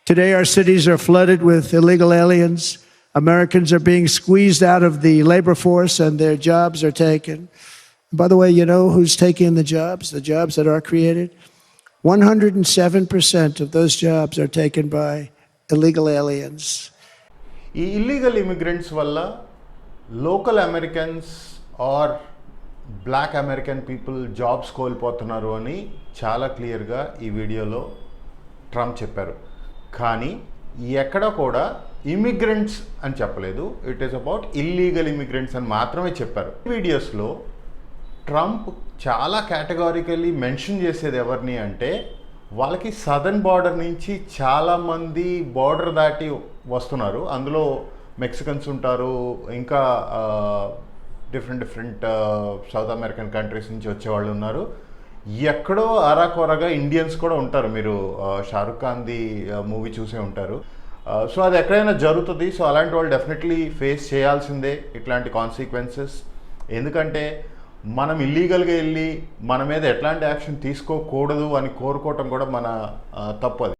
Today, our cities are flooded with illegal aliens. Americans are being squeezed out of the labor force and their jobs are taken. By the way, you know who's taking the jobs that are created? 107% of those jobs are taken by illegal aliens. ఈ illegal immigrants వల్ల local Americans are black American people jobs కోల్పోతున్నారు అని చాలా క్లియర్గా ఈ వీడియోలో Trump చెప్పారు. కానీ ఎక్కడ కూడా ఇమిగ్రెంట్స్ అని చెప్పలేదు. It is about illegal immigrants అని మాత్రమే చెప్పారు. వీడియోస్లో ట్రంప్ చాలా కేటగారికల్లీ మెన్షన్ చేసేది ఎవరిని అంటే వాళ్ళకి సదర్న్ బార్డర్ నుంచి చాలామంది బార్డర్ దాటి వస్తున్నారు. అందులో మెక్సికన్స్ ఉంటారు, ఇంకా డిఫరెంట్ సౌత్ అమెరికన్ కంట్రీస్ నుంచి వచ్చేవాళ్ళు ఉన్నారు. ఎక్కడో అరాకొరగా ఇండియన్స్ కూడా ఉంటారు. మీరు షారుఖ్ ఖాన్ది మూవీ చూసే ఉంటారు. సో అది ఎక్కడైనా జరుగుతుంది. సో అలాంటి వాళ్ళు డెఫినెట్లీ ఫేస్ చేయాల్సిందే ఇట్లాంటి కాన్సిక్వెన్సెస్. ఎందుకంటే మనం ఇల్లీగల్గా వెళ్ళి మన మీద ఎట్లాంటి యాక్షన్ తీసుకోకూడదు అని కోరుకోవటం కూడా మన తప్పు. అది